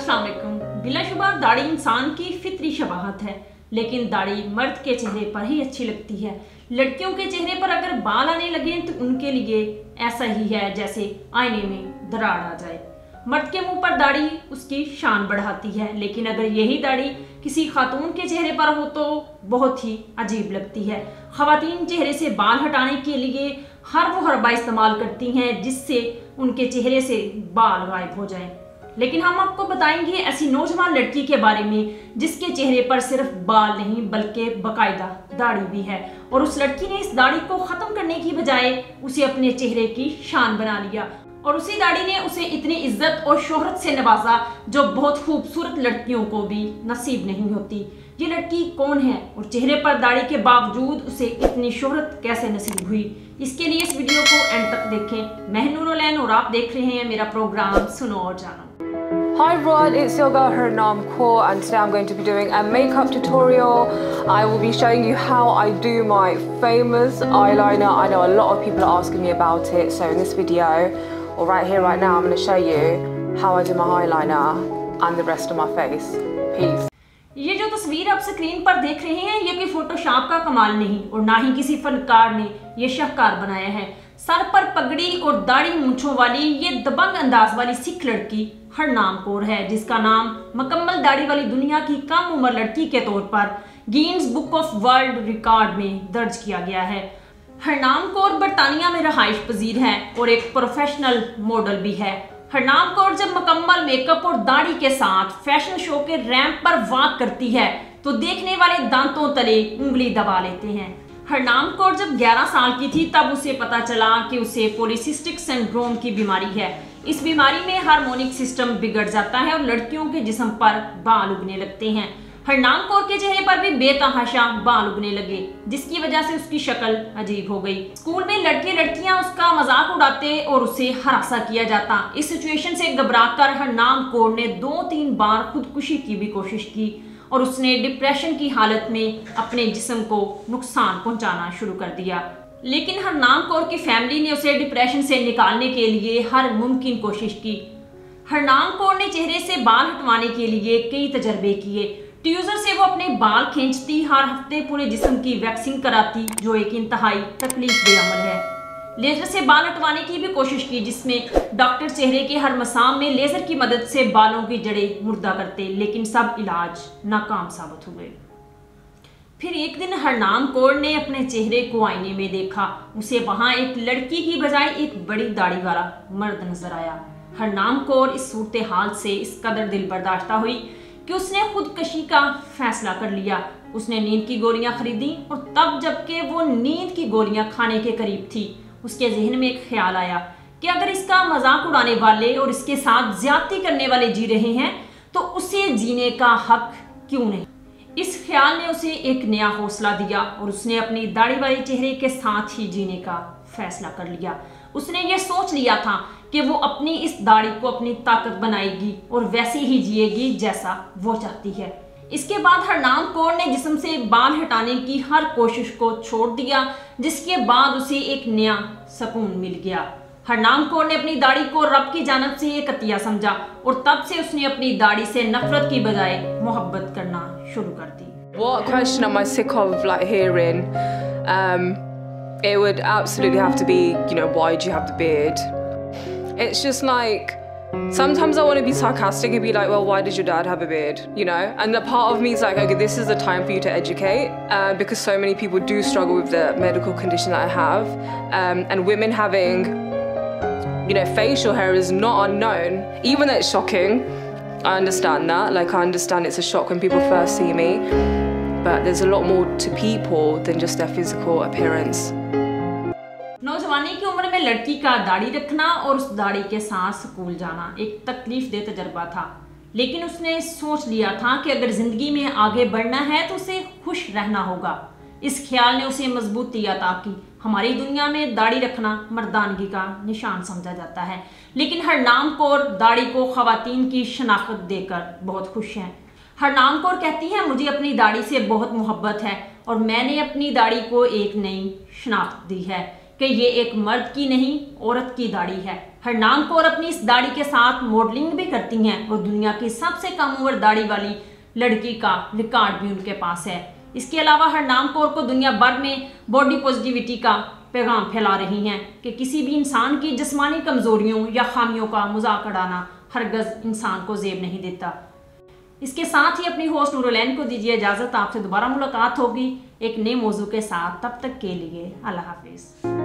अस्सलाम वालेकुम। बिलाशुबा दाढ़ी इंसान की फितरी शबाहत है, लेकिन दाढ़ी मर्द के चेहरे पर ही अच्छी लगती है। लड़कियों के चेहरे पर अगर बाल आने लगे तो उनके लिए ऐसा ही है जैसे आईने में दरार आ जाए। मर्द के मुंह पर दाढ़ी उसकी शान बढ़ाती है, लेकिन अगर यही दाढ़ी किसी खातून के चेहरे पर हो तो बहुत ही अजीब लगती है। खवातीन चेहरे से बाल हटाने के लिए हर वो हरबा इस्तेमाल करती हैं जिससे उनके चेहरे से बाल गायब हो जाएं। लेकिन हम आपको बताएंगे ऐसी नौजवान लड़की के बारे में जिसके चेहरे पर सिर्फ बाल नहीं बल्कि बाकायदा दाढ़ी भी है, और उस लड़की ने इस दाढ़ी को खत्म करने की बजाय उसे अपने चेहरे की शान बना लिया, और उसी दाढ़ी ने उसे इतनी इज्जत और शोहरत से नवाजा जो बहुत खूबसूरत लड़कियों को भी नसीब नहीं होती। ये लड़की कौन है और चेहरे पर दाढ़ी के बावजूद उसे इतनी शोहरत कैसे नसीब हुई? इसके लिए इस वीडियो को एंड तक देखें। मैं नूरुलैन और आप देख रहे हैं मेरा प्रोग्राम सुनो और जानो। Hi everyone, it's your girl Harnam Kaur, and today I'm going to be doing a makeup tutorial. I will be showing you how I do my famous eyeliner. I know a lot of people are asking me about it, so in this video, or right here, right now, I'm going to show you how I do my eyeliner and the rest of my face. Peace. ये जो तस्वीर आप screen पर देख रहे हैं ये कोई फोटोशॉप का कमाल नहीं और ना ही किसी फनकार ने ये शाहकार बनाया है। सर पर पगड़ी और दाढ़ी मूंछों वाली ये दबंग अंदाज वाली सिख लड़की हरनाम कौर है, जिसका नाम मुकम्मल दाढ़ी वाली दुनिया की कम उम्र लड़की के तौर पर Guinness book of world record में दर्ज किया गया है। हरनाम कौर बरतानिया में रहाइश पजीर है और एक प्रोफेशनल मॉडल भी है। हरनाम कौर जब मुकम्मल मेकअप और दाढ़ी के साथ फैशन शो के रैंप पर वॉक करती है तो देखने वाले दांतों तले उंगली दबा लेते हैं। हरनाम कौर जब 11 साल की थी तब उसे पता चला कि उसे पॉलीसिस्टिक सिंड्रोम की बीमारी है। इस बीमारी में हार्मोनिक सिस्टम बिगड़ जाता है और लड़कियों के जिस्म पर बाल उगने लगते हैं। हरनाम कौर के चेहरे पर भी बेतहाशा बाल उगने लगे, जिसकी वजह से उसकी शक्ल अजीब हो गई। स्कूल में लड़के लड़कियां उसका मजाक उड़ाते और उसे हरासा किया जाता। इस सिचुएशन से घबराकर हरनाम कौर ने 2-3 बार खुदकुशी की भी कोशिश की और उसने डिप्रेशन की हालत में अपने जिस्म को नुकसान पहुंचाना शुरू कर दिया। लेकिन हरनाम कौर की फैमिली ने उसे डिप्रेशन से निकालने के लिए हर मुमकिन कोशिश की। हरनाम कौर ने चेहरे से बाल हटवाने के लिए कई तजर्बे किए। ट्यूजर से वो अपने बाल खींचती, हर हफ्ते पूरे जिस्म की वैक्सिंग कराती जो एक इंतहाई तकलीफदेह अमल है। लेजर से बाल हटवाने की भी कोशिश की, जिसमें डॉक्टर चेहरे के हर मसाम में लेजर की मदद से बालों की जड़ें मुर्दा करते, लेकिन सब इलाज नाकाम साबित हुए। फिर एक दिन हरनाम कौर ने अपने चेहरे को आईने में देखा। उसे वहां एक लड़की की बजाय एक बड़ी दाढ़ी वाला मर्द नजर आया। हरनाम कौर इस सूरत हाल से इस कदर दिल बर्दाश्ता हुई कि उसने खुदकशी का फैसला कर लिया। उसने नींद की गोलियां खरीदी और तब जबकि वो नींद की गोलियां खाने के करीब थी, उसके जहन में एक ख्याल आया कि अगर इसका मजाक उड़ाने वाले और इसके साथ ज्यादती करने वाले जी रहे हैं तो उसे जीने का हक क्यों नहीं। इस ख्याल ने उसे एक नया हौसला दिया और उसने अपनी दाढ़ी वाले चेहरे के साथ ही जीने का फैसला कर लिया। उसने ये सोच लिया था कि वो अपनी इस दाढ़ी को अपनी ताकत बनाएगी और वैसे ही जिएगी जैसा वो चाहती है। इसके बाद हरनाम कौर ने जिस्म से बाल हटाने की हर कोशिश को छोड़ दिया, जिसके बाद उसे एक नया सुकून मिल गया। हरनाम कौर ने अपनी दाढ़ी को रब की जानिब से एक अतिया समझा और तब से उसने अपनी दाढ़ी से नफरत की बजाय मोहब्बत करना शुरू कर दी। What question am I sick of like hearing? It would absolutely have to be, you know, why do you have the beard? It's just like, sometimes I want to be sarcastic and be like, well, why did your dad have a beard, you know? And the part of me is like, okay, this is the time for you to educate, because so many people do struggle with the medical condition that I have, and women having, you know, facial hair is not unknown. Even though it's shocking, I understand that. Like, I understand it's a shock when people first see me, but there's a lot more to people than just their physical appearance. नौजवानी की उम्र में लड़की का दाढ़ी रखना और उस दाढ़ी के साथ स्कूल जाना एक तकलीफदेह तजर्बा था, लेकिन उसने सोच लिया था कि अगर जिंदगी में आगे बढ़ना है तो उसे खुश रहना होगा। इस ख्याल ने उसे मजबूती अता की। हमारी दुनिया में दाढ़ी रखना मर्दानगी का निशान समझा जाता है, लेकिन हरनाम कौर दाढ़ी को खवातीन की शनाख्त देकर बहुत खुश हैं। हरनाम कौर कहती है, मुझे अपनी दाढ़ी से बहुत मोहब्बत है और मैंने अपनी दाढ़ी को एक नई शनाख्त दी है। कि ये एक मर्द की नहीं औरत की दाढ़ी है। हरनाम कौर अपनी इस दाढ़ी के साथ मॉडलिंग भी करती हैं और दुनिया की सबसे कम उम्र दाढ़ी वाली लड़की का रिकॉर्ड भी उनके पास है। इसके अलावा हरनाम कौर को दुनिया भर में बॉडी पॉजिटिविटी का पैगाम फैला रही हैं कि किसी भी इंसान की जिस्मानी कमजोरियों या खामियों का मजाक उड़ाना हरगज इंसान को ज़ेब नहीं देता। इसके साथ ही अपनी होस्ट नूरुलैन को दीजिए इजाज़त। आपसे दोबारा मुलाकात होगी एक नए मौजू के साथ। तब तक के लिए अल्लाह हाफिज़।